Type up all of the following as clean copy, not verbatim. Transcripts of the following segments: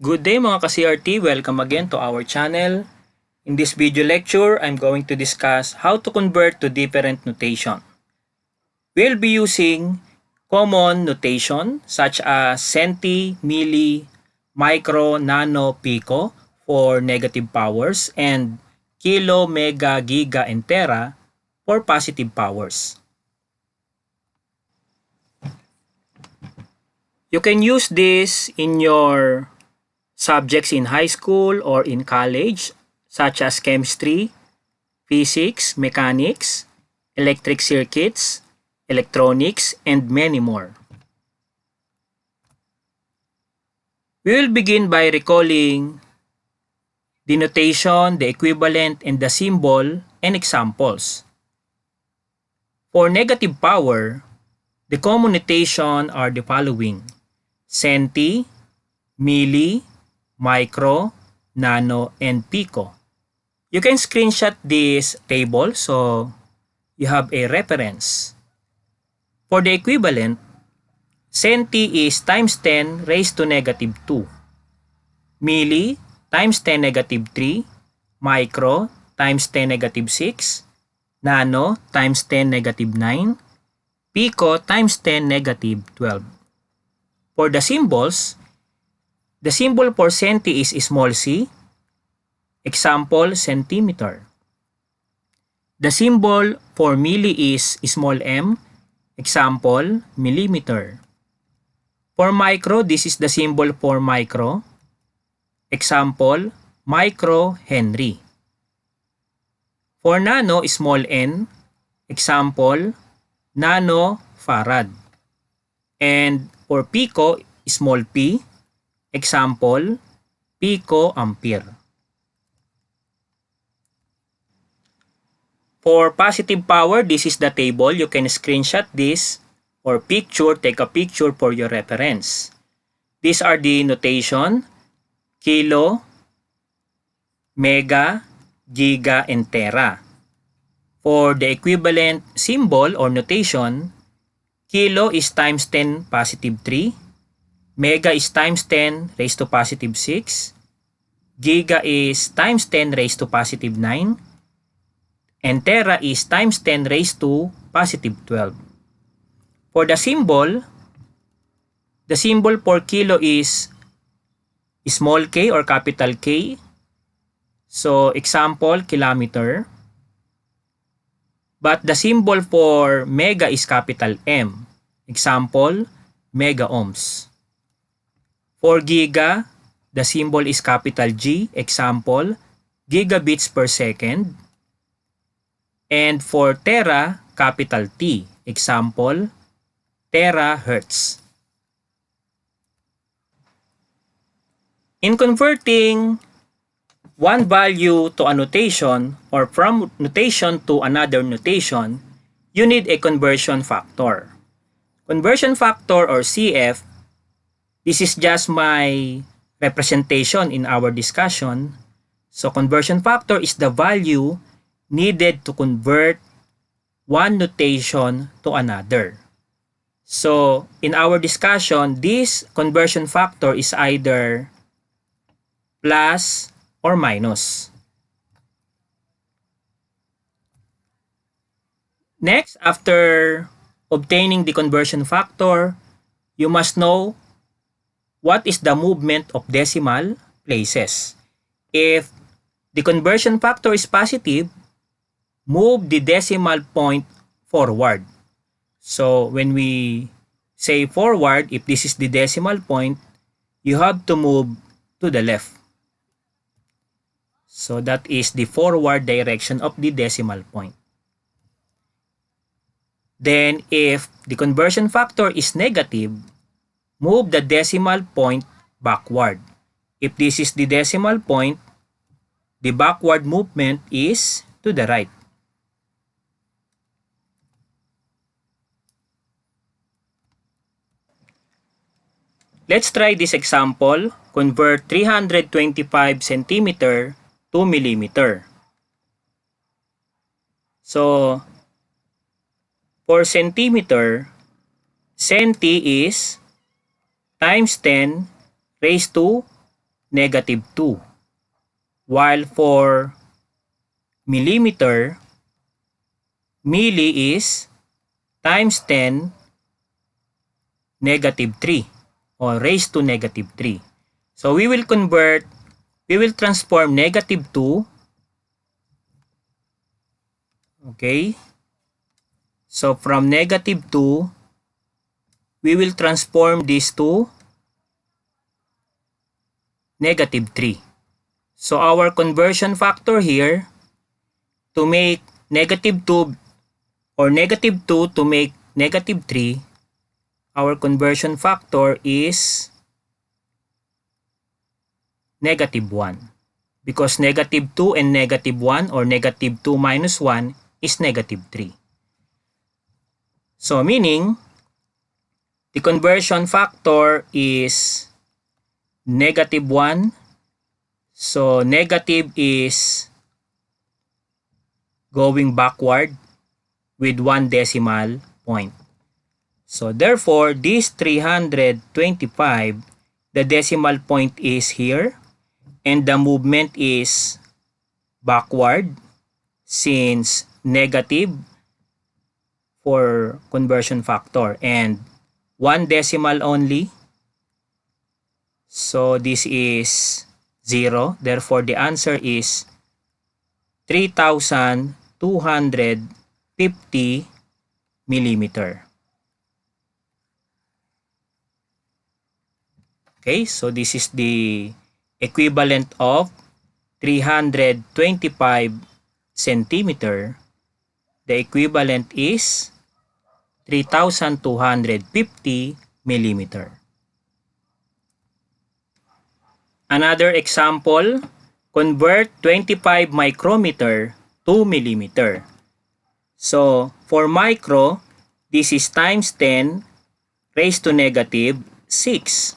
Good day mga ka-CRT, welcome again to our channel. In this video lecture, I'm going to discuss how to convert to different notation. We'll be using common notation such as centi, milli, micro, nano, pico for negative powers and kilo, mega, giga, and tera for positive powers. You can use this in your subjects in high school or in college such as chemistry, physics, mechanics, electric circuits, electronics, and many more. We will begin by recalling the notation, the equivalent, and the symbol and examples. For negative power, the common notation are the following: centi, milli, micro, nano, and pico. You can screenshot this table so you have a reference. For the equivalent, centi is times 10 raised to negative 2. Milli times 10 negative 3. Micro times 10 negative 6. Nano times 10 negative 9. Pico times 10 negative 12. For the symbols, the symbol for centi is small c, example centimeter. The symbol for milli is small m, example millimeter. For micro, this is the symbol for micro, example micro henry. For nano, small n, example nano farad. And for pico, small p, example, pico ampere. For positive power, this is the table. You can screenshot this or take a picture for your reference. These are the notation: kilo, mega, giga, and tera. For the equivalent symbol or notation, kilo is times 10 positive 3. Mega is times 10 raised to positive 6. Giga is times 10 raised to positive 9. And tera is times 10 raised to positive 12. For the symbol for kilo is small k or capital K. So example, kilometer. But the symbol for mega is capital M. Example, mega ohms. For giga, the symbol is capital G, example, gigabits per second. And for tera, capital T, example, terahertz. In converting one value to a notation or from notation to another notation, you need a conversion factor. Conversion factor or CF, this is just my representation in our discussion. So conversion factor is the value needed to convert one notation to another. So in our discussion, this conversion factor is either plus or minus. Next, after obtaining the conversion factor, you must know what is the movement of decimal places. If the conversion factor is positive, move the decimal point forward. So when we say forward, if this is the decimal point, you have to move to the left. So that is the forward direction of the decimal point. Then if the conversion factor is negative, move the decimal point backward. If this is the decimal point, the backward movement is to the right. Let's try this example. Convert 325 centimeter to millimeter. So, for centimeter, centi is times 10 raised to negative 2. While for millimeter, milli is times 10 negative 3 or raised to negative 3. So we will transform negative 2. Okay. So from negative 2, we will transform this to negative 3. So our conversion factor here to make negative 2 or negative 2 to make negative 3, our conversion factor is negative 1. Because negative 2 and negative 1 or negative 2 minus 1 is negative 3. So meaning, the conversion factor is negative 1. So negative is going backward with 1 decimal point. So therefore, this 325, the decimal point is here and the movement is backward since negative for conversion factor and 1 decimal only. So this is 0. Therefore, the answer is 3,250 millimeter. Okay, so this is the equivalent of 325 centimeter. The equivalent is 3,250 millimeter. Another example, convert 25 micrometer to millimeter. So for micro, this is times 10 raised to negative 6.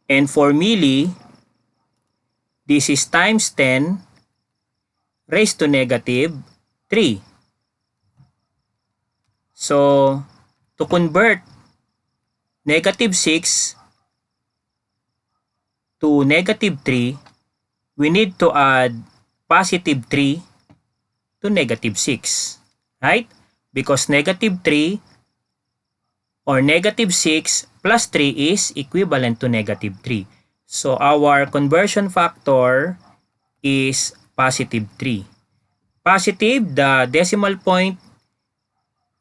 And for milli, this is times 10 raised to negative 3. So to convert negative 6 to negative 3, we need to add positive 3 to negative 6. Right? Because negative 3 or negative 6 plus 3 is equivalent to negative 3. So our conversion factor is positive 3. Positive, the decimal point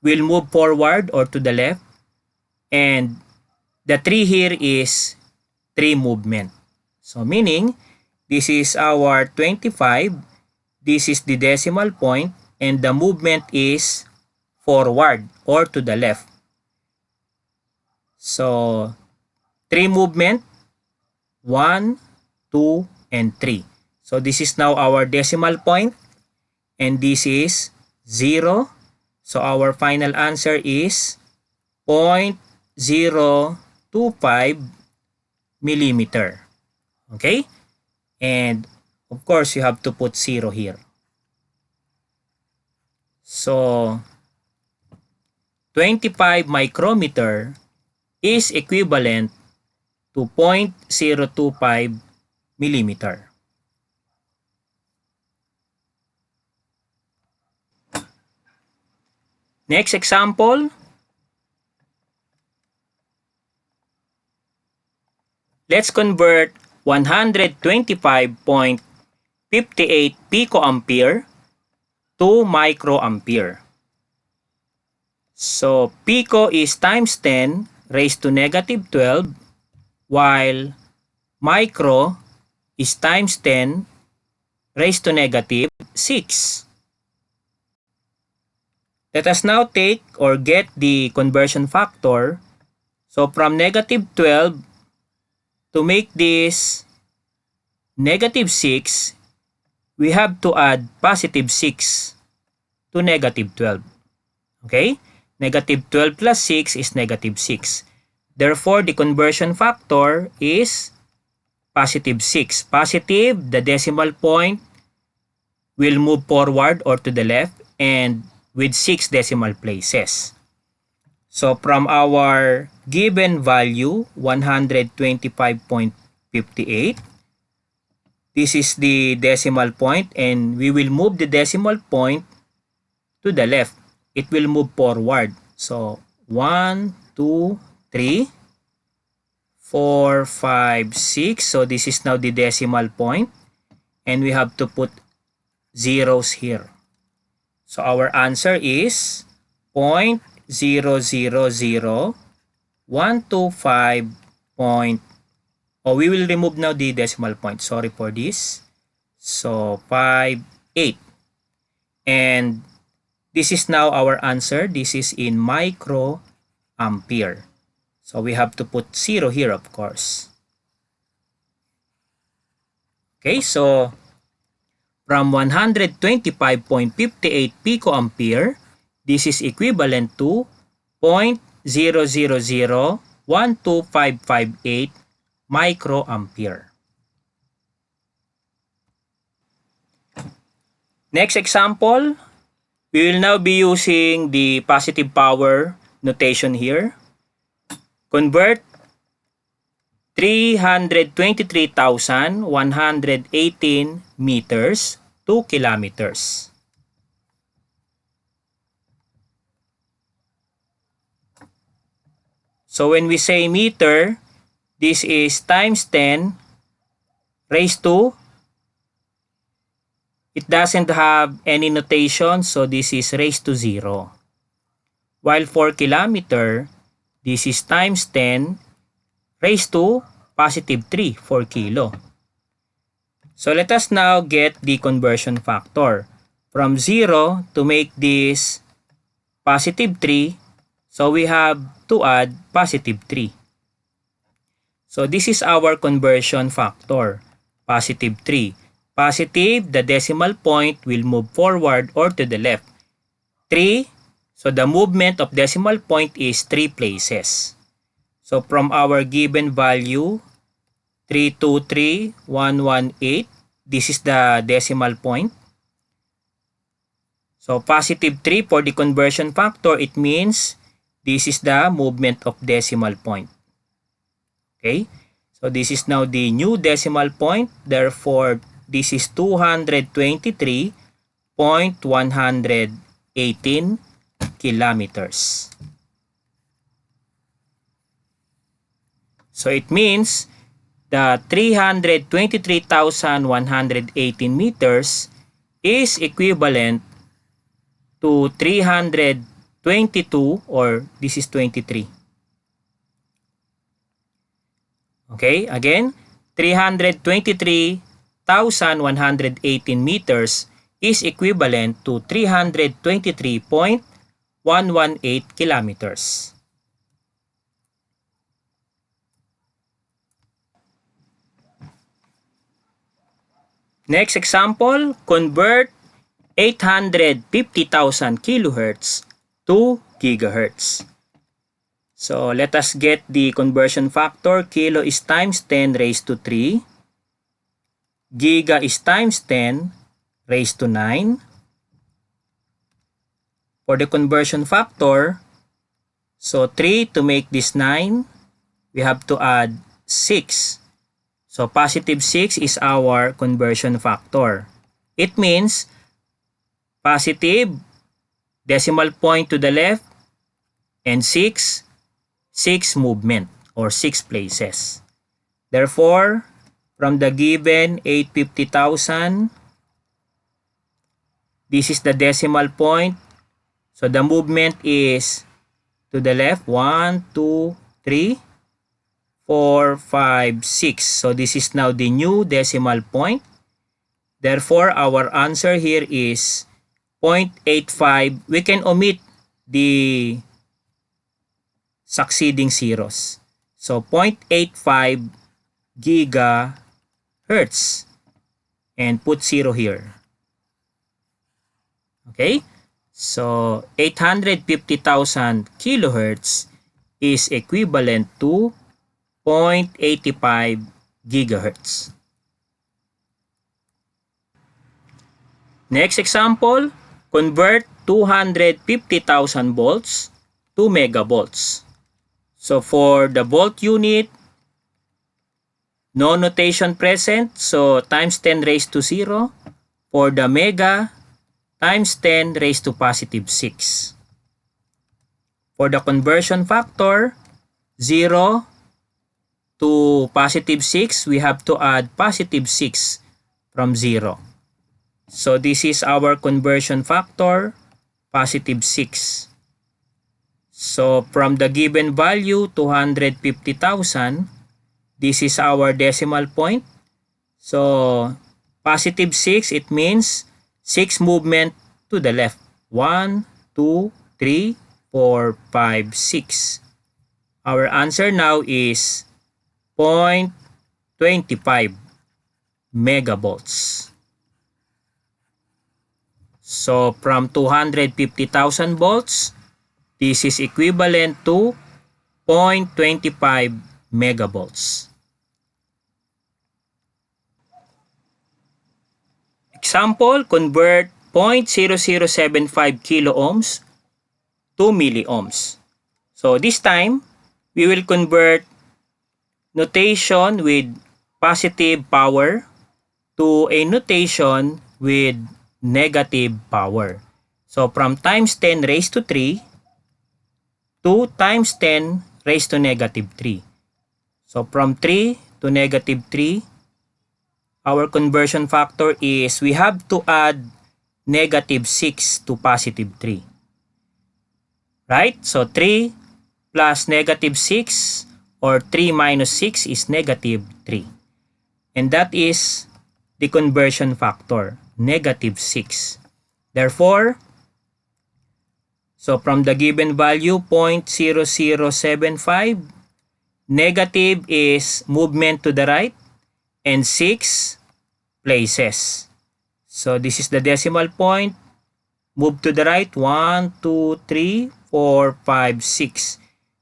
will move forward or to the left. And the 3 here is 3 movement. So meaning, this is our 25, this is the decimal point, and the movement is forward or to the left. So 3 movement, 1, 2, and 3. So this is now our decimal point, and this is 0. So our final answer is 0.025 millimeter. Okay? And of course, you have to put 0 here. So 25 micrometer is equivalent to 0.025 millimeter. Next example, let's convert 125.58 picoampere to microampere. So pico is times 10 raised to negative 12, while micro is times 10 raised to negative 6. Let us now take or get the conversion factor. So from negative 12, to make this negative 6, we have to add positive 6 to negative 12. Okay? Negative 12 plus 6 is negative 6. Therefore, the conversion factor is positive 6. Positive, the decimal point will move forward or to the left and with 6 decimal places. So from our given value, 125.58, This is the decimal point and we will move the decimal point to the left. It will move forward. So 1, 2, 3, 4, 5, 6. So this is now the decimal point. And we have to put zeros here. So our answer is 0.000125. Oh, we will remove now the decimal point. Sorry for this. So 58. And this is now our answer. This is in microampere. So we have to put 0 here, of course. Okay, so from 125.58 picoampere, this is equivalent to 0.0001255.8 microampere. Next example, we will now be using the positive power notation here. Convert 323,118 meters to kilometers. So when we say meter, this is times 10 raised to, it doesn't have any notation, so this is raised to 0. While for kilometer, this is times 10 raised to positive 3 for kilo. So let us now get the conversion factor. From 0 to make this positive 3, so we have to add positive 3. So this is our conversion factor, positive 3. Positive, the decimal point will move forward or to the left. 3, so the movement of decimal point is 3 places. So from our given value, 323,118, this is the decimal point. So positive 3 for the conversion factor, it means this is the movement of decimal point. Okay, so this is now the new decimal point. Therefore, this is 223.118 kilometers. So it means the 323,118 meters is equivalent to 322, or this is 23. Okay, again, 323,118 meters is equivalent to 323.118 kilometers. Next example, convert 850,000 kilohertz to gigahertz. So let us get the conversion factor. Kilo is times 10 raised to 3. Giga is times 10 raised to 9. For the conversion factor, so 3 to make this 9, we have to add 6. So positive 6 is our conversion factor. It means positive, decimal point to the left, and 6 movement or 6 places. Therefore, from the given 850,000, this is the decimal point. So the movement is to the left, 1, 2, 3, 4, 5, 6. So this is now the new decimal point. Therefore, our answer here is 0.85. We can omit the succeeding zeros. So 0.85 gigahertz and put 0 here. Okay? So 850,000 kilohertz is equivalent to 0.85 gigahertz. Next example, convert 250,000 volts to megavolts. So for the volt unit, No notation present, so times 10 raised to 0. For the mega, times 10 raised to positive 6. For the conversion factor, 0 to positive 6, we have to add positive 6 from 0. So this is our conversion factor, positive 6. So from the given value, 250,000, this is our decimal point. So positive 6, it means 6 movement to the left. 1, 2, 3, 4, 5, 6. Our answer now is 0.25 megavolts. So from 250,000 volts, this is equivalent to 0.25 megavolts. Example, convert 0.0075 kilo ohms to milliohms. So this time, we will convert notation with positive power to a notation with negative power. So from times 10 raised to 3 to times 10 raised to negative 3. So from 3 to negative 3, our conversion factor is we have to add negative 6 to positive 3. Right? So 3 plus negative 6 or 3 minus 6 is negative 3. And that is the conversion factor, negative 6. Therefore, so from the given value, 0.0075, negative is movement to the right and 6 places. So this is the decimal point. Move to the right, 1, 2, 3, 4, 5, 6.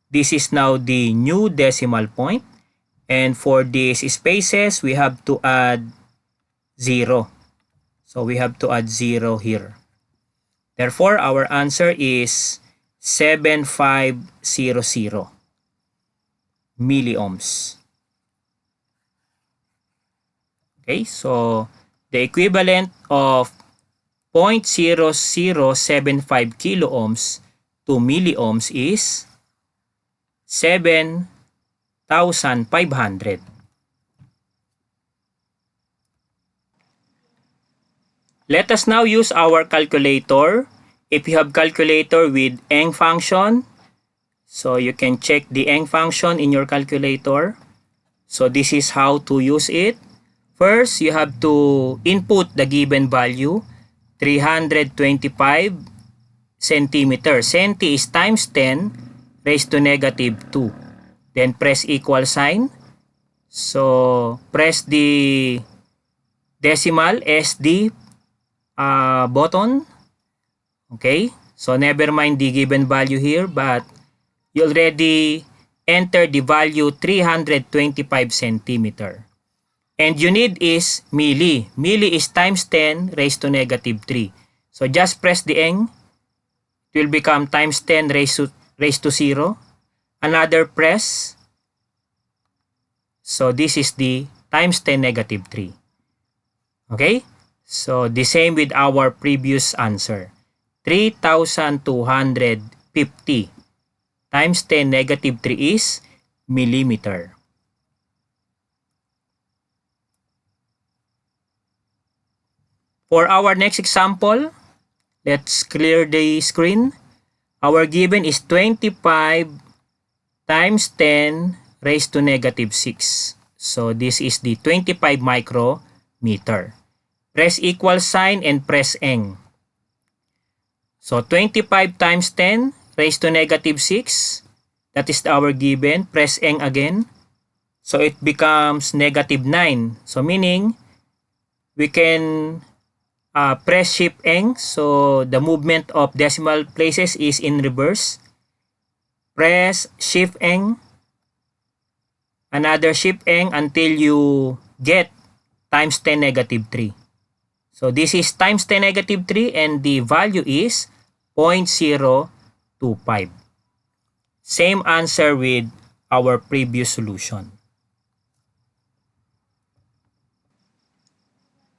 This is now the new decimal point. And for these spaces, we have to add 0. So we have to add 0 here. Therefore, our answer is 7500 milliohms. Okay, so the equivalent of 0.0075 kilo ohms to milliohms is 7,500. Let us now use our calculator. If you have calculator with Eng function, so you can check the Eng function in your calculator. So this is how to use it. First, you have to input the given value, 325 centimeter. Centi is times 10 raised to negative 2. Then press equal sign. So press the decimal SD button. Okay, so never mind the given value here, but you already entered the value 325 centimeter. And you need is milli. Milli is times 10 raised to negative 3. So just press the Eng. It will become times 10 raised to 0. Another press. So this is the times 10 negative 3. Okay? So the same with our previous answer. 3,250 times 10 negative 3 is millimeter. For our next example, let's clear the screen. Our given is 25 times 10 raised to negative 6. So this is the 25 micrometer. Press equal sign and press Eng. So 25 times 10 raised to negative 6. That is our given. Press Eng again. So it becomes negative 9. So meaning we can press shift Eng. So the movement of decimal places is in reverse. Press shift Eng. Another shift Eng until you get times 10 negative 3. So this is times 10 negative 3 and the value is 0.025. Same answer with our previous solution.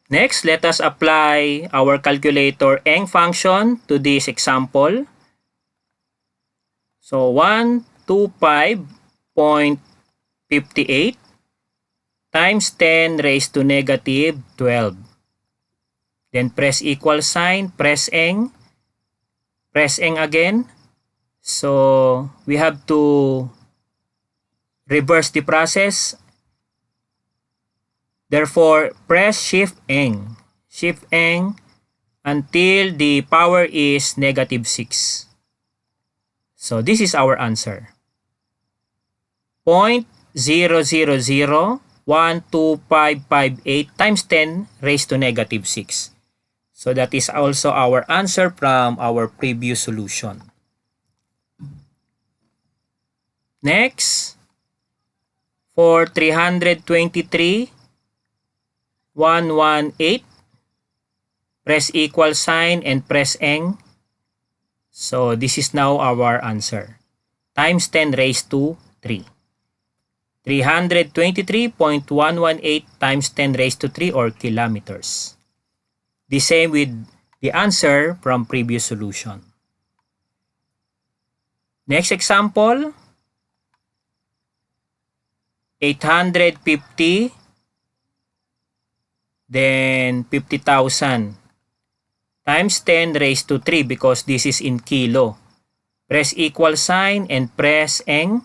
Next, let us apply our calculator Eng function to this example. So 125.58 times 10 raised to negative 12. Then press equal sign, press Eng again. So we have to reverse the process. Therefore, press Shift Eng until the power is negative 6. So this is our answer. 0.0001255 times 10 raised to negative 6. So that is also our answer from our previous solution. Next, for 323.118, press equal sign and press Eng. So this is now our answer. Times 10 raised to 3. 323.118 times 10 raised to 3 or kilometers. The same with the answer from previous solution. Next example, 850, then 50,000 times 10 raised to 3 because this is in kilo. Press equal sign and press Eng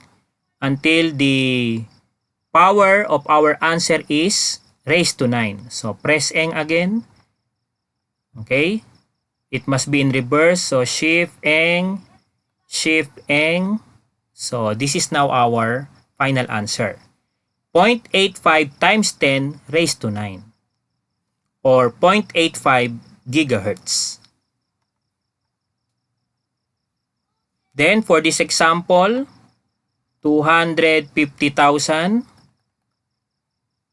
until the power of our answer is raised to 9. So press Eng again. Okay, it must be in reverse. So Shift Eng. So this is now our final answer. 0.85 times 10 raised to 9 or 0.85 gigahertz. Then for this example, 250,000,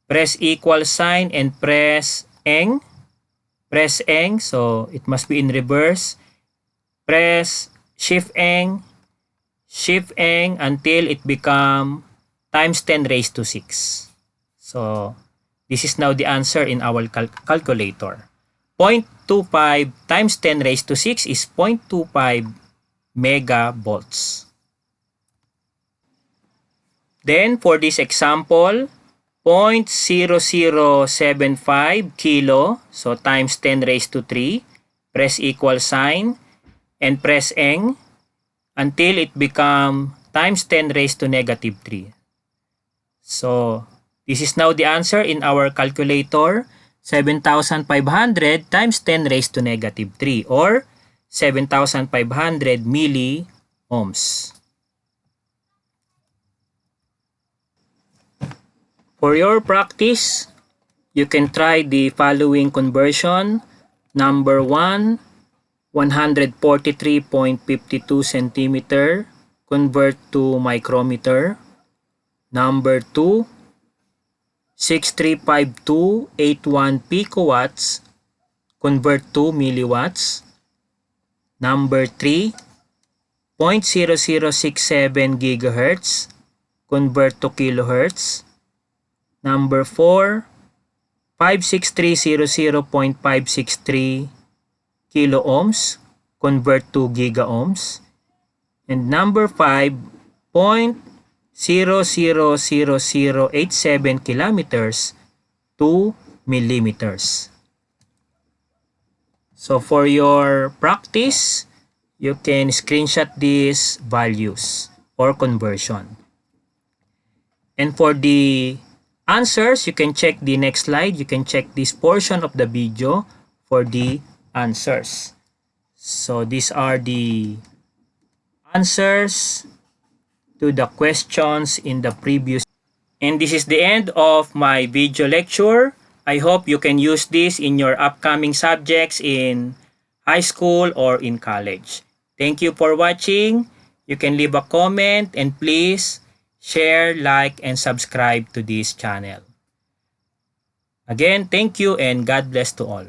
press equal sign and press Eng. So it must be in reverse. Press Shift Eng until it become times 10 raised to 6. So this is now the answer in our calculator. 0.25 times 10 raised to 6 is 0.25 megavolts. Then for this example, 0.0075 kilo, so times 10 raised to 3, press equal sign and press Eng until it become times 10 raised to negative 3. So this is now the answer in our calculator, 7,500 times 10 raised to negative 3 or 7,500 milliohms. For your practice, you can try the following conversion. Number 1, 143.52 centimeter, convert to micrometer. Number 2, 635281 picowatts, convert to milliwatts. Number 3, 0.0067 gigahertz, convert to kilohertz. Number 4, 56300.563 kilo ohms, convert to gigaohms. And number 5, 0.000087 kilometers to millimeters. So for your practice, you can screenshot these values or conversion. And for the answers, you can check the next slide. You can check this portion of the video for the answers. So these are the answers to the questions in the previous. And this is the end of my video lecture. I hope you can use this in your upcoming subjects in high school or in college. Thank you for watching. You can leave a comment and please share, like, and subscribe to this channel. Again, thank you and God bless to all.